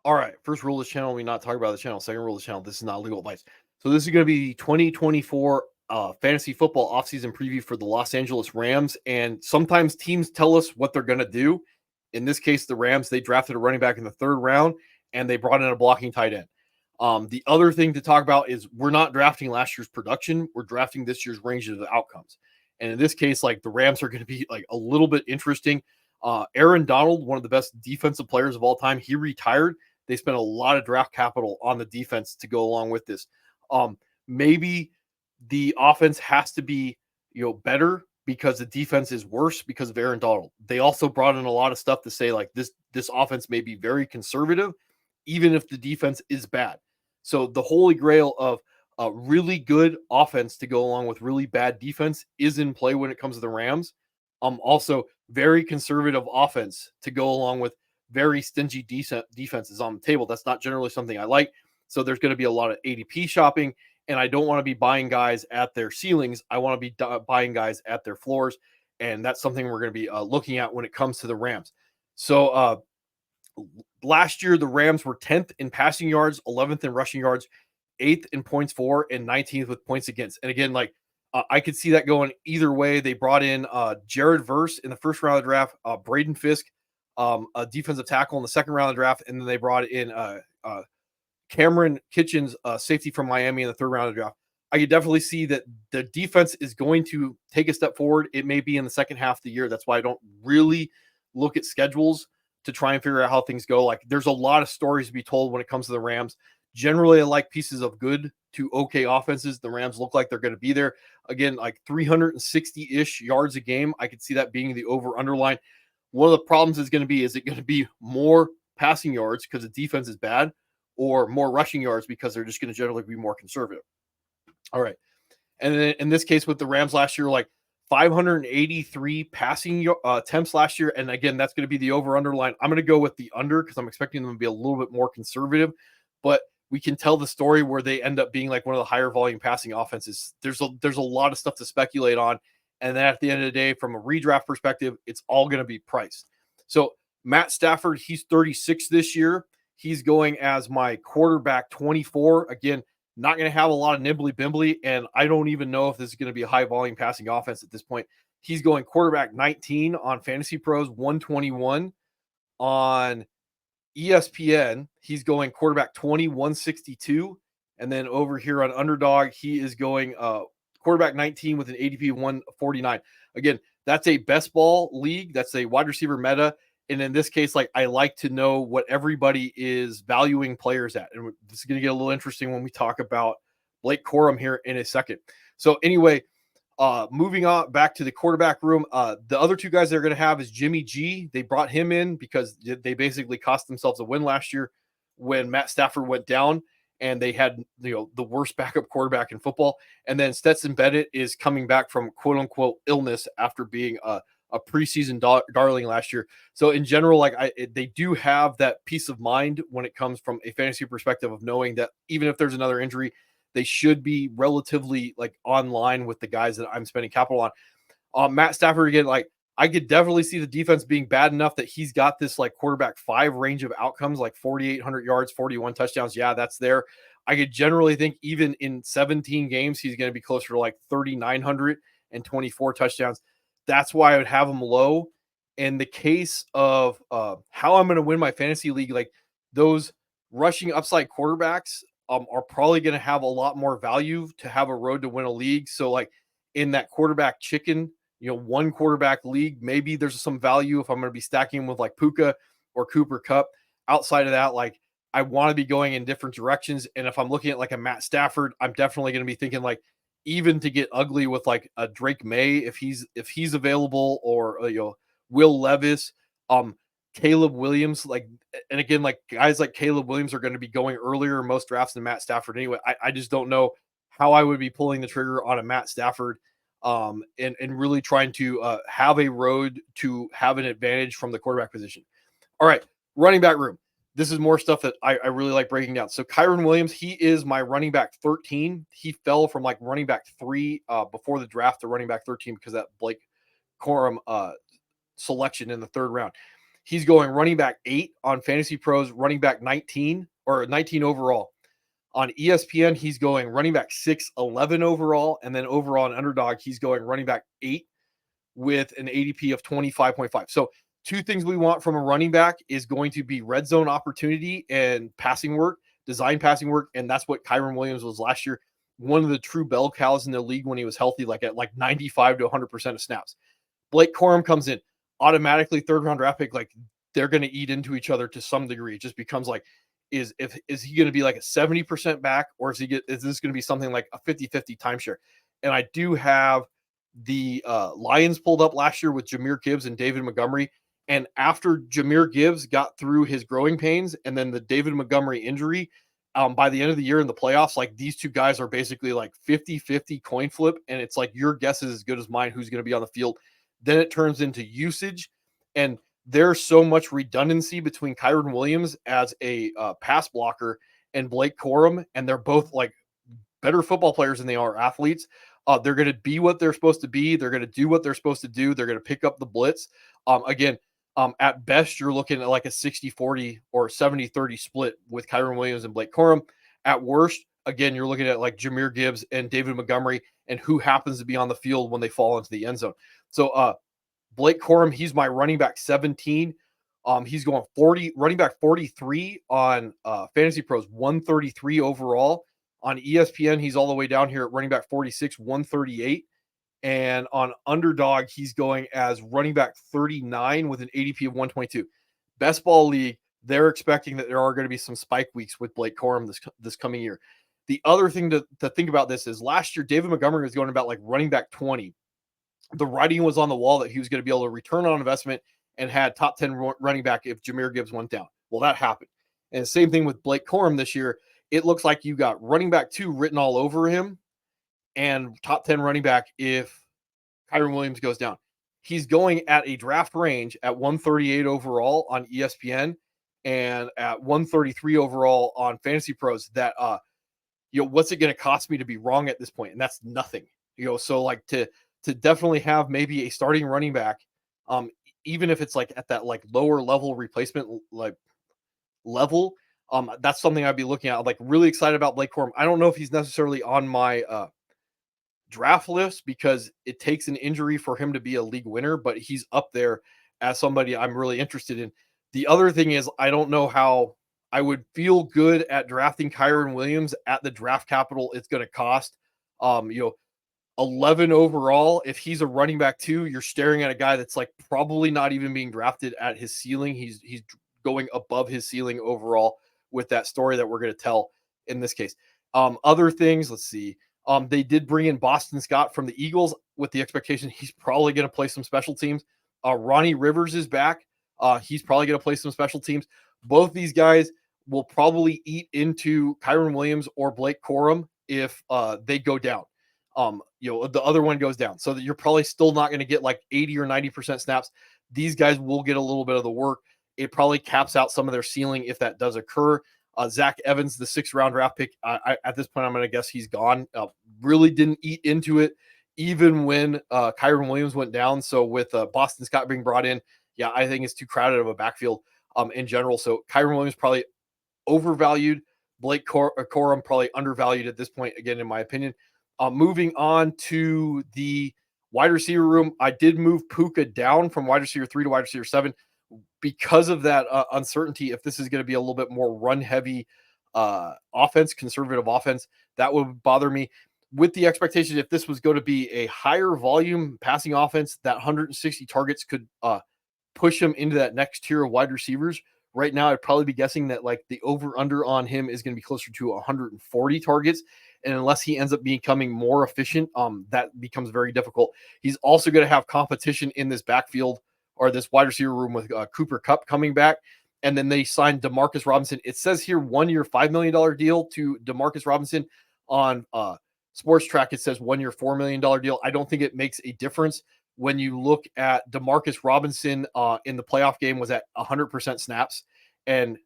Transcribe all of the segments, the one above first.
All right. First rule of this channel, we not talk about the channel. Second rule of the channel, this is not legal advice. So this is going to be 2024 fantasy football offseason preview for the Los Angeles Rams. And sometimes teams tell us what they're going to do. In this case, the Rams, they drafted a running back in the 3rd round and they brought in a blocking tight end. The other thing to talk about is we're not drafting last year's production. We're drafting this year's range of outcomes. And in this case, like the Rams are going to be like a little bit interesting. Aaron Donald, one of the best defensive players of all time, he retired. They spent a lot of draft capital on the defense to go along with this. Maybe the offense has to be, better because the defense is worse because of Aaron Donald. They also brought in a lot of stuff to say like this offense may be very conservative, even if the defense is bad. So the holy grail of a really good offense to go along with really bad defense is in play when it comes to the Rams. Also very conservative offense to go along with very stingy defenses on the table. That's not generally something I like. So there's going to be a lot of ADP shopping, and I don't want to be buying guys at their ceilings. I want to be buying guys at their floors, and that's something we're going to be looking at when it comes to the Rams. So last year, the Rams were 10th in passing yards, 11th in rushing yards, 8th in points for, and 19th with points against. And again, like I could see that going either way. They brought in Jared Verse in the 1st round of the draft, Braden Fisk, a defensive tackle in the 2nd round of the draft, and then they brought in Cameron Kitchens, safety from Miami in the 3rd round of the draft. I could definitely see that the defense is going to take a step forward. It may be in the second half of the year. That's why I don't really look at schedules to try and figure out how things go. Like there's a lot of stories to be told when it comes to the Rams. Generally, I like pieces of good to okay offenses. The Rams look like they're going to be there. Again, like 360-ish yards a game. I could see that being the over-under line. One of the problems is it going to be more passing yards because the defense is bad, or more rushing yards because they're just going to generally be more conservative? All right. And then in this case with the Rams last year, like 583 passing attempts last year. And again, that's going to be the over-under line. I'm going to go with the under because I'm expecting them to be a little bit more conservative. But we can tell the story where they end up being like one of the higher volume passing offenses. There's a lot of stuff to speculate on. And then at the end of the day, from a redraft perspective, it's all going to be priced. So Matt Stafford, he's 36 this year. He's going as my quarterback 24. Again, not going to have a lot of nibbly bimbly, and I don't even know if this is going to be a high volume passing offense at this point. He's going quarterback 19 on Fantasy Pros, 121 on ESPN. He's going quarterback 20, 162. And then over here on Underdog, he is going quarterback 19 with an ADP 149. Again, that's a best ball league. That's a wide receiver meta. And in this case, like I like to know what everybody is valuing players at. And this is going to get a little interesting when we talk about Blake Corum here in a second. So anyway, moving on back to the quarterback room, the other two guys they're going to have is Jimmy G. They brought him in because they basically cost themselves a win last year when Matt Stafford went down and they had the worst backup quarterback in football. And then Stetson Bennett is coming back from quote unquote illness after being a preseason darling last year. So in general, like they do have that peace of mind when it comes from a fantasy perspective of knowing that even if there's another injury, they should be relatively like online with the guys that I'm spending capital on. Matt Stafford, again, like I could definitely see the defense being bad enough that he's got this like quarterback 5 range of outcomes, like 4,800 yards, 41 touchdowns. Yeah, that's there. I could generally think even in 17 games, he's going to be closer to like 3,900 and 24 touchdowns. That's why I would have him low. In the case of how I'm going to win my fantasy league, like those rushing upside quarterbacks are probably going to have a lot more value to have a road to win a league. So like in that quarterback chicken, one quarterback league, maybe there's some value if I'm going to be stacking with like Puka or Cooper Kupp. Outside of that, like I want to be going in different directions. And if I'm looking at like a Matt Stafford, I'm definitely going to be thinking like, even to get ugly with like a Drake May, if he's available, or Will Levis, Caleb Williams, like, and again, like guys like Caleb Williams are going to be going earlier in most drafts than Matt Stafford anyway. I just don't know how I would be pulling the trigger on a Matt Stafford, and really trying to have a road to have an advantage from the quarterback position. All right, running back room. This is more stuff that I really like breaking down. So Kyren Williams, he is my running back 13. He fell from like running back 3 before the draft to running back 13 because that Blake Corum selection in the 3rd round. He's going running back 8 on Fantasy Pros, running back 19 or 19 overall. On ESPN, he's going running back 6, 11 overall. And then overall on Underdog, he's going running back 8 with an ADP of 25.5. So 2 things we want from a running back is going to be red zone opportunity and passing work, design passing work. And that's what Kyren Williams was last year. One of the true bell cows in the league when he was healthy, like at like 95 to 100% of snaps. Blake Corum comes in automatically 3rd round draft pick. Like they're going to eat into each other to some degree. It just becomes like, is he going to be like a 70% back, or is this going to be something like a 50-50 timeshare? And I do have the Lions pulled up last year with Jahmyr Gibbs and David Montgomery. And after Jahmyr Gibbs got through his growing pains and then the David Montgomery injury, by the end of the year in the playoffs, like these 2 guys are basically like 50-50 coin flip. And it's like your guess is as good as mine who's going to be on the field. Then it turns into usage. And there's so much redundancy between Kyren Williams as a pass blocker and Blake Corum. And they're both like better football players than they are athletes. They're going to be what they're supposed to be. They're going to do what they're supposed to do. They're going to pick up the blitz. At best, you're looking at like a 60-40 or 70-30 split with Kyren Williams and Blake Corum. At worst, again, you're looking at like Jahmyr Gibbs and David Montgomery and who happens to be on the field when they fall into the end zone. So Blake Corum, he's my running back 17. He's going running back 43 on Fantasy Pros, 133 overall. On ESPN, he's all the way down here at running back 46, 138. And on Underdog, he's going as running back 39 with an ADP of 122. Best Ball League, they're expecting that there are going to be some spike weeks with Blake Corum this coming year. The other thing to think about this is last year, David Montgomery was going about like running back 20. The writing was on the wall that he was going to be able to return on investment and had top 10 running back if Jahmyr Gibbs went down. Well, that happened. And the same thing with Blake Corum this year. It looks like you got running back 2 written all over him and top 10 running back if Kyren Williams goes down. He's going at a draft range at 138 overall on ESPN and at 133 overall on Fantasy Pros. That what's it going to cost me to be wrong at this point? And that's nothing. So like to definitely have maybe a starting running back, even if it's like at that like lower level replacement like level, that's something I'd be looking at. I'm like really excited about Blake Corum. I don't know if he's necessarily on my draft list because it takes an injury for him to be a league winner, but he's up there as somebody I'm really interested in. The other thing is I don't know how I would feel good at drafting Kyren Williams at the draft capital it's going to cost. 11 overall. If he's a running back 2, you're staring at a guy that's like probably not even being drafted at his ceiling. He's going above his ceiling overall with that story that we're going to tell in this case. Other things, let's see. They did bring in Boston Scott from the Eagles with the expectation he's probably going to play some special teams. Ronnie Rivers is back. He's probably going to play some special teams. Both these guys will probably eat into Kyren Williams or Blake Corum if they go down. The other one goes down. So that you're probably still not going to get like 80 or 90% snaps. These guys will get a little bit of the work. It probably caps out some of their ceiling if that does occur. Zach Evans, the 6th round draft pick, at this point, I'm going to guess he's gone. Really didn't eat into it, even when Kyren Williams went down. So with Boston Scott being brought in, yeah, I think it's too crowded of a backfield in general. So Kyren Williams probably overvalued. Blake Corum probably undervalued at this point, again, in my opinion. Moving on to the wide receiver room, I did move Puka down from wide receiver 3 to wide receiver 7 because of that uncertainty. If this is going to be a little bit more run heavy offense, conservative offense, that would bother me. With the expectation, if this was going to be a higher volume passing offense, that 160 targets could push him into that next tier of wide receivers. Right now, I'd probably be guessing that like the over under on him is going to be closer to 140 targets. And unless he ends up becoming more efficient, that becomes very difficult. He's also going to have competition in this backfield or this wide receiver room with Cooper Kupp coming back. And then they signed Demarcus Robinson. It says here 1 year, $5 million deal to Demarcus Robinson. On Sports Track, it says 1 year, $4 million deal. I don't think it makes a difference when you look at Demarcus Robinson in the playoff game was at 100% snaps. And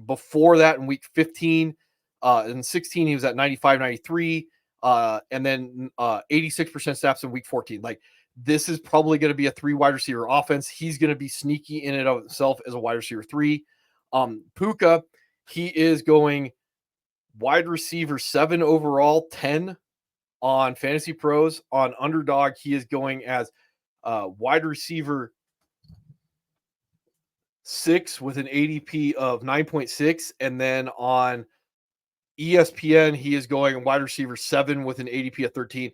before that in week 15 and 16, he was at 95, 93. And then 86% snaps in week 14. Like this is probably going to be a 3 wide receiver offense. He's going to be sneaky in and of himself as a wide receiver 3. Puka, he is going wide receiver 7 overall, 10 on Fantasy Pros. On Underdog, he is going as wide receiver 6 with an ADP of 9.6. And then on ESPN, he is going wide receiver 7 with an ADP of 13.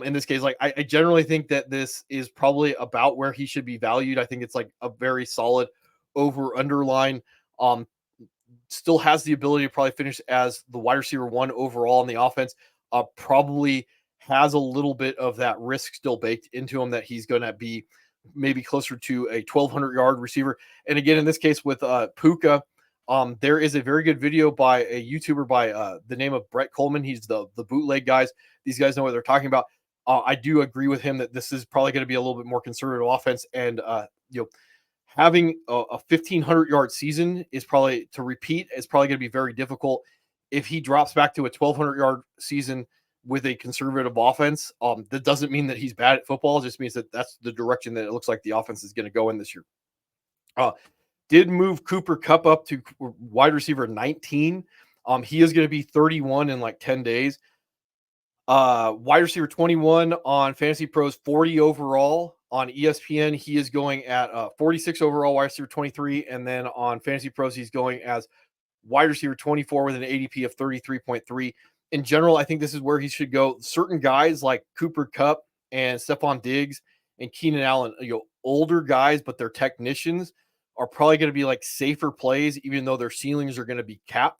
In this case, like I generally think that this is probably about where he should be valued. I think it's like a very solid over underline. Still has the ability to probably finish as the wide receiver 1 overall in the offense. Probably has a little bit of that risk still baked into him that he's going to be maybe closer to a 1,200-yard receiver. And again, in this case with Puka, there is a very good video by a YouTuber by the name of Brett Coleman. He's the bootleg guys. These guys know what they're talking about. I do agree with him that this is probably going to be a little bit more conservative offense, and having a 1,500-yard season is probably to repeat is probably going to be very difficult. If he drops back to a 1,200-yard season with a conservative offense, that doesn't mean that he's bad at football. It just means that that's the direction that it looks like the offense is going to go in this year. Did move Cooper Kupp up to wide receiver 19. He is going to be 31 in like 10 days. Wide receiver 21 on Fantasy Pros, 40 overall. On ESPN, he is going at 46 overall, wide receiver 23. And then on Fantasy Pros, he's going as wide receiver 24 with an ADP of 33.3. In general, I think this is where he should go. Certain guys like Cooper Kupp and Stephon Diggs and Keenan Allen, older guys, but they're technicians, are probably going to be like safer plays, even though their ceilings are going to be capped.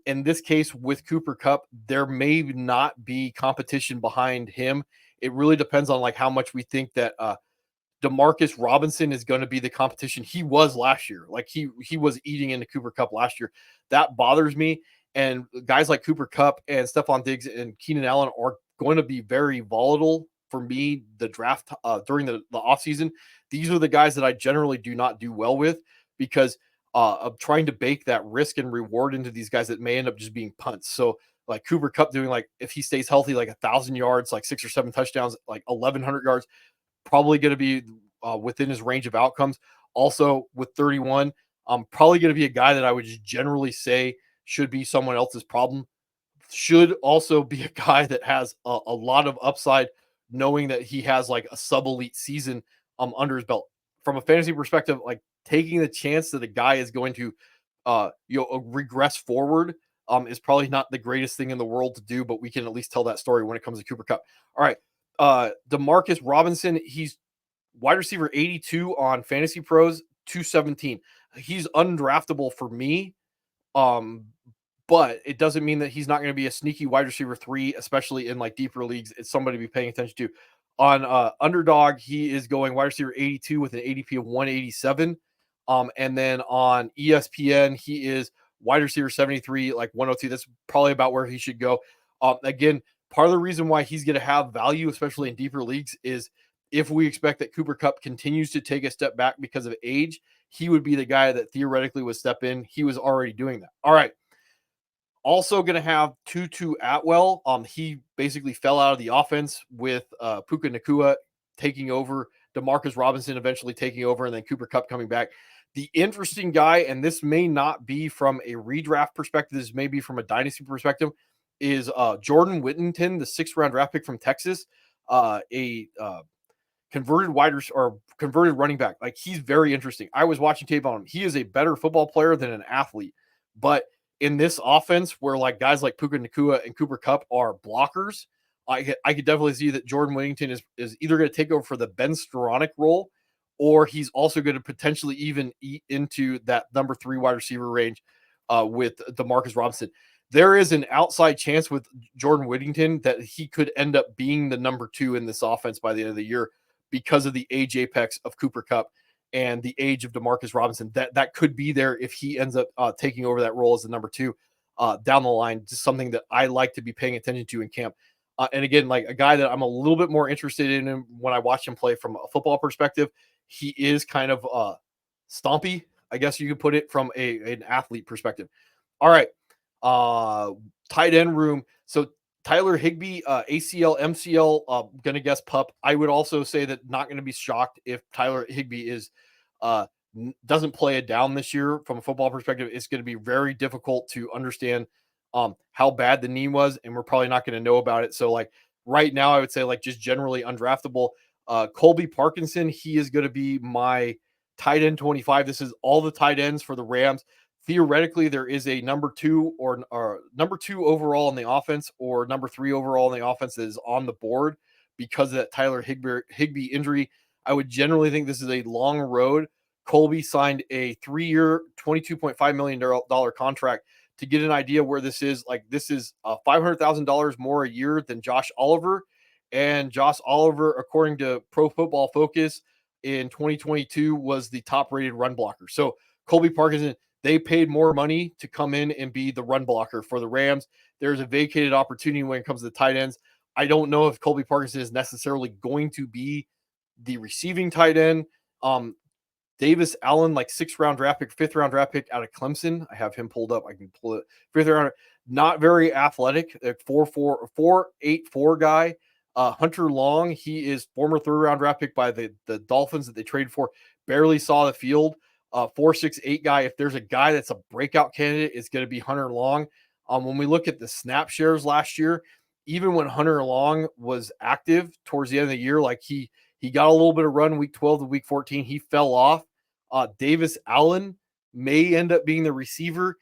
In this case with Cooper Kupp, there may not be competition behind him. It really depends on like how much we think that Demarcus Robinson is going to be the competition he was last year. Like he was eating into Cooper Kupp last year. That bothers me. And guys like Cooper Kupp and Stephon Diggs and Keenan Allen are going to be very volatile for me. The draft during the offseason, these are the guys that I generally do not do well with because of trying to bake that risk and reward into these guys that may end up just being punts. So like Cooper Kupp doing like, if he stays healthy, like 1,000 yards, like 6 or 7 touchdowns, like 1,100 yards, probably going to be within his range of outcomes. Also with 31, probably going to be a guy that I would just generally say should be someone else's problem. Should also be a guy that has a lot of upside, knowing that he has like a sub-elite season under his belt. From a fantasy perspective, like taking the chance that a guy is going to regress forward is probably not the greatest thing in the world to do, but we can at least tell that story when it comes to Cooper Kupp. All right. Demarcus Robinson, he's wide receiver 82 on Fantasy Pros, 217. He's undraftable for me. But it doesn't mean that he's not going to be a sneaky wide receiver 3, especially in like deeper leagues. It's somebody to be paying attention to. On Underdog, he is going wide receiver 82 with an ADP of 187. And then on ESPN, he is wide receiver 73, like 102. That's probably about where he should go. Again, part of the reason why he's going to have value, especially in deeper leagues, is if we expect that Cooper Kupp continues to take a step back because of age, he would be the guy that theoretically would step in. He was already doing that. All right. Also going to have Tutu Atwell. He basically fell out of the offense with Puka Nacua taking over, Demarcus Robinson eventually taking over, and then Cooper Kupp coming back. The interesting guy, and this may not be from a redraft perspective, this may be from a dynasty perspective, is Jordan Whittington, the 6th-round draft pick from Texas, a converted converted running back. Like, he's very interesting. I was watching tape on him. He is a better football player than an athlete, but in this offense where like guys like Puka Nacua and Cooper Kupp are blockers, I could definitely see that Jordan Whittington is either going to take over for the Ben Skoranek role, or he's also going to potentially even eat into that number 3 wide receiver range with Demarcus Robinson. There is an outside chance with Jordan Whittington that he could end up being the number 2 in this offense by the end of the year because of the age apex of Cooper Kupp and the age of Demarcus Robinson. That could be there if he ends up taking over that role as the number 2 down the line. Just something that I like to be paying attention to in camp. And again, like a guy that I'm a little bit more interested in him when I watch him play from a football perspective. He is kind of stompy, I guess you could put it, from an athlete perspective. All right. Tight end room. So Tyler Higbee, ACL, MCL, gonna guess pup. I would also say that not gonna be shocked if Tyler Higbee is doesn't play it down this year from a football perspective. It's going to be very difficult to understand how bad the knee was, and we're probably not going to know about it. So, like right now, I would say like just generally undraftable. Colby Parkinson, he is going to be my tight end 25. This is all the tight ends for the Rams. Theoretically, there is a number two or number two overall in the offense or number three overall in the offense that is on the board because of that Tyler Higbee injury. I would generally think this is a long road. Colby signed a 3-year, $22.5 million contract. To get an idea where this is, like this is $500,000 more a year than Josh Oliver. And Josh Oliver, according to Pro Football Focus, in 2022 was the top rated run blocker. So Colby Parkinson, they paid more money to come in and be the run blocker for the Rams. There's a vacated opportunity when it comes to the tight ends. I don't know if Colby Parkinson is necessarily going to be the receiving tight end. Davis Allen, like 6th-round draft pick, 5th-round draft pick out of Clemson. I have him pulled up. I can pull it. 5th-round, not very athletic. 4'8" guy. Hunter Long, he is former 3rd-round draft pick by the Dolphins that they traded for. Barely saw the field. 4'6" guy. If there's a guy that's a breakout candidate, it's going to be Hunter Long. When we look at the snap shares last year, even when Hunter Long was active towards the end of the year, like he got a little bit of run week 12 to week 14. He fell off. Davis Allen may end up being the receiver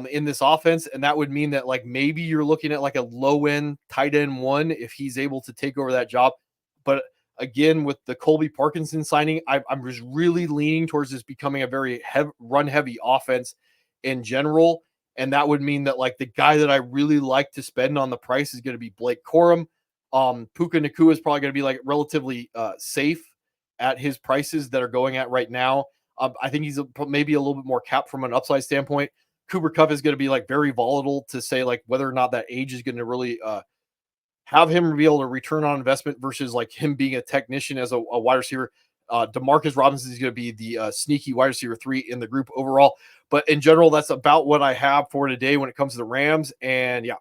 in this offense. And that would mean that like maybe you're looking at like a low end tight end 1 if he's able to take over that job. But again, with the Colby Parkinson signing, I'm just really leaning towards this becoming a very run heavy offense in general. And that would mean that like the guy that I really like to spend on the price is going to be Blake Corum. Puka Nacua is probably going to be like relatively safe at his prices that are going at right now. I think he's maybe a little bit more capped from an upside standpoint. Cooper Kupp is going to be like very volatile to say like whether or not that age is going to really have him be able to return on investment versus like him being a technician as a wide receiver. Demarcus Robinson is going to be the sneaky wide receiver 3 in the group overall. But in general, that's about what I have for today when it comes to the Rams. And yeah,